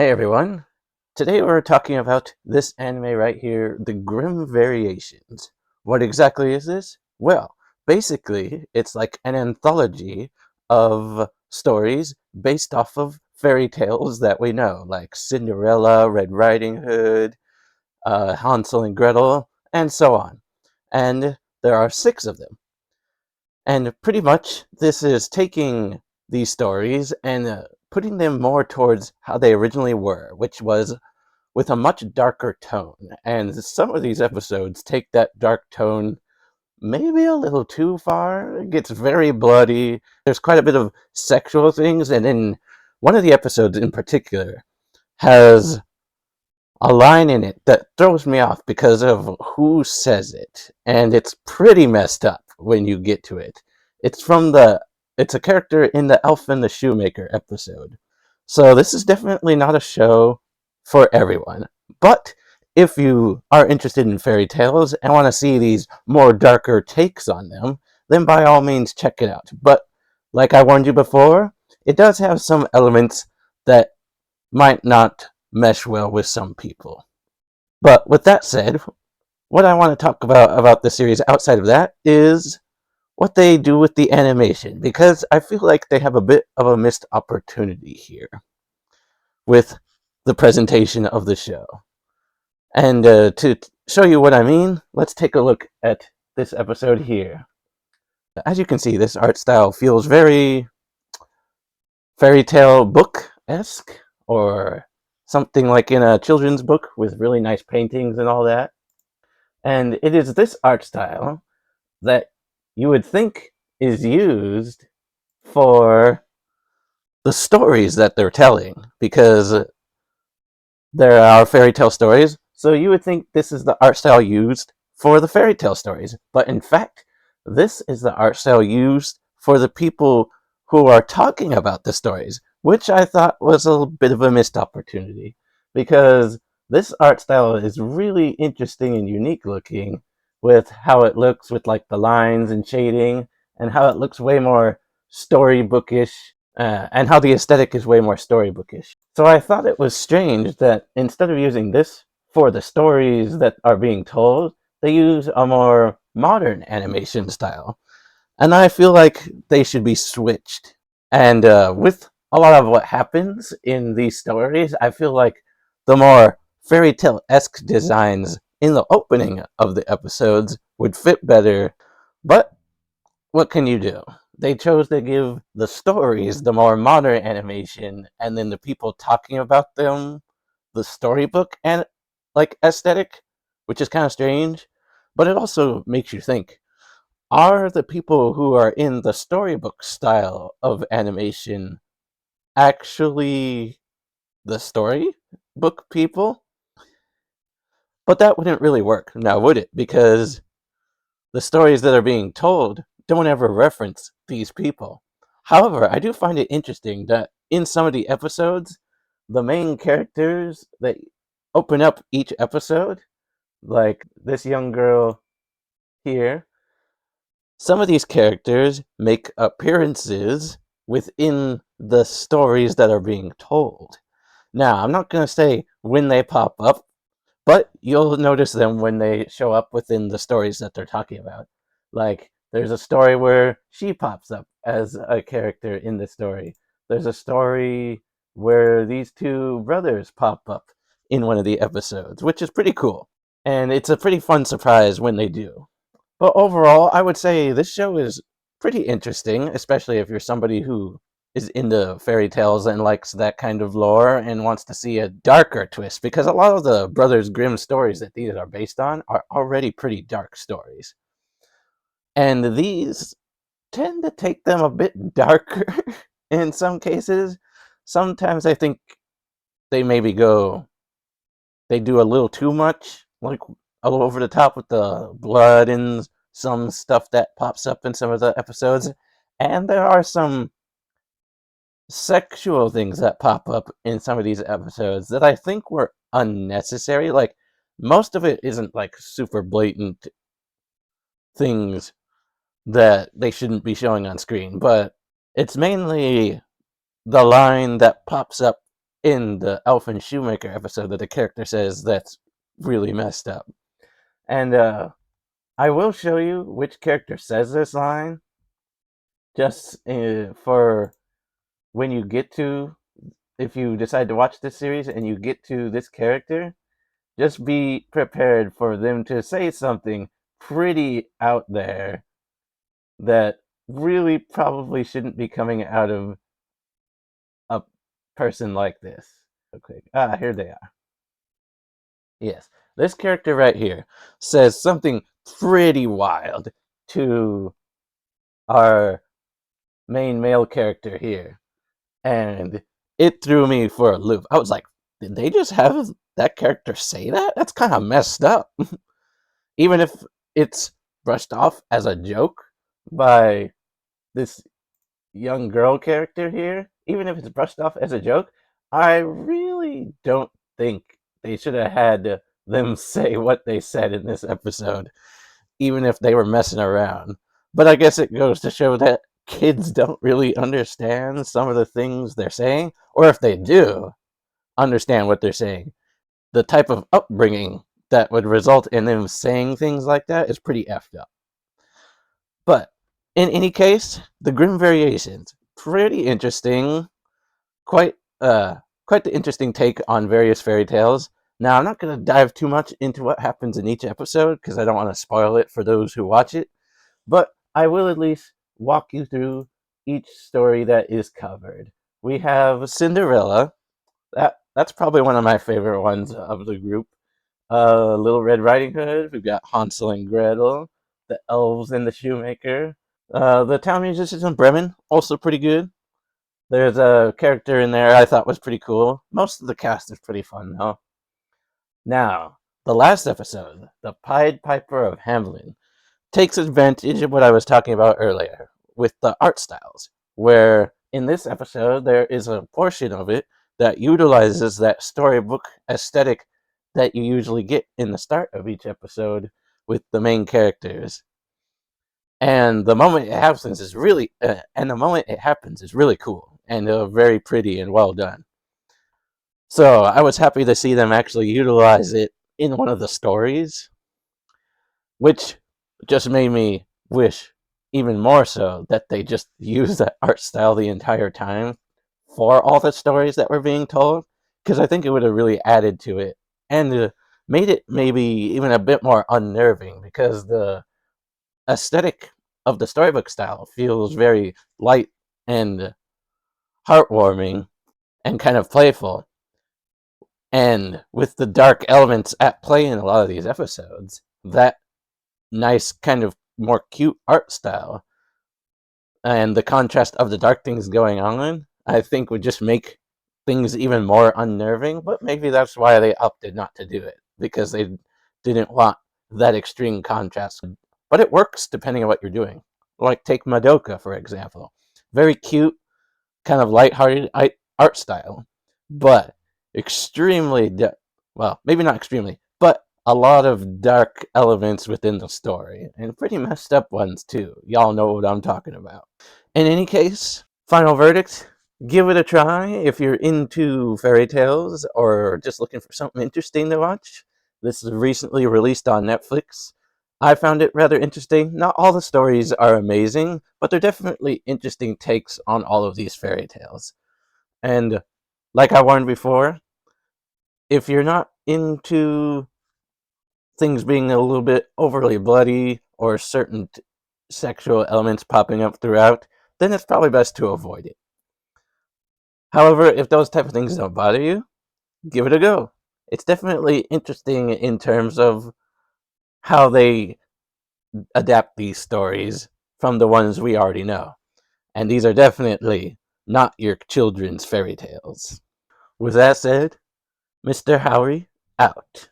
Hey everyone! Today we're talking about this anime right here, the Grimm Variations. What exactly is this? Well, basically, it's like an anthology of stories based off of fairy tales that we know, like Cinderella, Red Riding Hood, Hansel and Gretel, and so on. And there are 6 of them. And pretty much, this is taking these stories and putting them more towards how they originally were, which was with a much darker tone. And some of these episodes take that dark tone maybe a little too far. It gets very bloody. There's quite a bit of sexual things, and in one of the episodes in particular has a line in it that throws me off because of who says it, and it's pretty messed up when you get to it. It's a character in the Elf and the Shoemaker episode. So this is definitely not a show for everyone. But if you are interested in fairy tales and want to see these more darker takes on them, then by all means check it out. But like I warned you before, it does have some elements that might not mesh well with some people. But with that said, what I want to talk about the series outside of that is what they do with the animation, because I feel like they have a bit of a missed opportunity here with the presentation of the show. And to show you what I mean, let's take a look at this episode here. As you can see, this art style feels very fairy tale book-esque, or something like in a children's book with really nice paintings and all that. And it is this art style that you would think is used for the stories that they're telling, because there are fairy tale stories, so you would think this is the art style used for the fairy tale stories. But in fact, this is the art style used for the people who are talking about the stories, which I thought was a bit of a missed opportunity, because this art style is really interesting and unique looking with how it looks with like the lines and shading, and how it looks way more storybookish, and how the aesthetic is way more storybookish. So I thought it was strange that instead of using this for the stories that are being told, they use a more modern animation style. And I feel like they should be switched. And with a lot of what happens in these stories, I feel like the more fairy tale-esque designs in the opening of the episodes would fit better. But what can you do? They chose to give the stories the more modern animation, and then the people talking about them the storybook and like aesthetic, which is kind of strange. But it also makes you think: are the people who are in the storybook style of animation actually the storybook people? But that wouldn't really work, now would it? Because the stories that are being told don't ever reference these people. However, I do find it interesting that in some of the episodes, the main characters that open up each episode, like this young girl here, some of these characters make appearances within the stories that are being told. Now, I'm not going to say when they pop up, but you'll notice them when they show up within the stories that they're talking about. Like, there's a story where she pops up as a character in the story. There's a story where these two brothers pop up in one of the episodes, which is pretty cool. And it's a pretty fun surprise when they do. But overall, I would say this show is pretty interesting, especially if you're somebody who is into fairy tales and likes that kind of lore and wants to see a darker twist, because a lot of the Brothers Grimm stories that these are based on are already pretty dark stories. And these tend to take them a bit darker in some cases. Sometimes I think they maybe they do a little too much, like a little over the top with the blood and some stuff that pops up in some of the episodes. And there are some sexual things that pop up in some of these episodes that I think were unnecessary. Like, most of it isn't like super blatant things that they shouldn't be showing on screen, but it's mainly the line that pops up in the Elf and Shoemaker episode that the character says that's really messed up. And I will show you which character says this line, just for when you get to, if you decide to watch this series and you get to this character, just be prepared for them to say something pretty out there that really probably shouldn't be coming out of a person like this. Okay, here they are. Yes, this character right here says something pretty wild to our main male character here, and it threw me for a loop. I was like, did they just have that character say that? That's kind of messed up. Even if it's brushed off as a joke by this young girl character here, even if it's brushed off as a joke, I really don't think they should have had them say what they said in this episode, even if they were messing around. But I guess it goes to show that kids don't really understand some of the things they're saying, or if they do understand what they're saying, the type of upbringing that would result in them saying things like that is pretty effed up. But in any case, the Grimm Variations, pretty interesting, quite quite the interesting take on various fairy tales. Now, I'm not going to dive too much into what happens in each episode because I don't want to spoil it for those who watch it, but I will at least walk you through each story that is covered. We have Cinderella. That's probably one of my favorite ones of the group. Little Red Riding Hood. We've got Hansel and Gretel, the Elves and the Shoemaker. The Town Musicians in Bremen, also pretty good. There's a character in there I thought was pretty cool. Most of the cast is pretty fun, though. Now, the last episode, The Pied Piper of Hamelin, takes advantage of what I was talking about earlier with the art styles, where in this episode there is a portion of it that utilizes that storybook aesthetic that you usually get in the start of each episode with the main characters. And the moment it happens is really cool and very pretty and well done. So I was happy to see them actually utilize it in one of the stories, which just made me wish even more so that they just used that art style the entire time for all the stories that were being told, because I think it would have really added to it and made it maybe even a bit more unnerving, because the aesthetic of the storybook style feels very light and heartwarming and kind of playful. And with the dark elements at play in a lot of these episodes, that nice kind of more cute art style and the contrast of the dark things going on, I think would just make things even more unnerving. But maybe that's why they opted not to do it, because they didn't want that extreme contrast. But it works depending on what you're doing. Like take Madoka, for example. Very cute, kind of lighthearted art style, but extremely, well, maybe not extremely, but a lot of dark elements within the story, and pretty messed up ones too. Y'all know what I'm talking about. In any case, final verdict, give it a try if you're into fairy tales or just looking for something interesting to watch. This is recently released on Netflix. I found it rather interesting. Not all the stories are amazing, but they're definitely interesting takes on all of these fairy tales. And like I warned before, if you're not into things being a little bit overly bloody or certain sexual elements popping up throughout, then it's probably best to avoid it. However, if those type of things don't bother you, give it a go. It's definitely interesting in terms of how they adapt these stories from the ones we already know. And these are definitely not your children's fairy tales. With that said, Mr. Howery, out.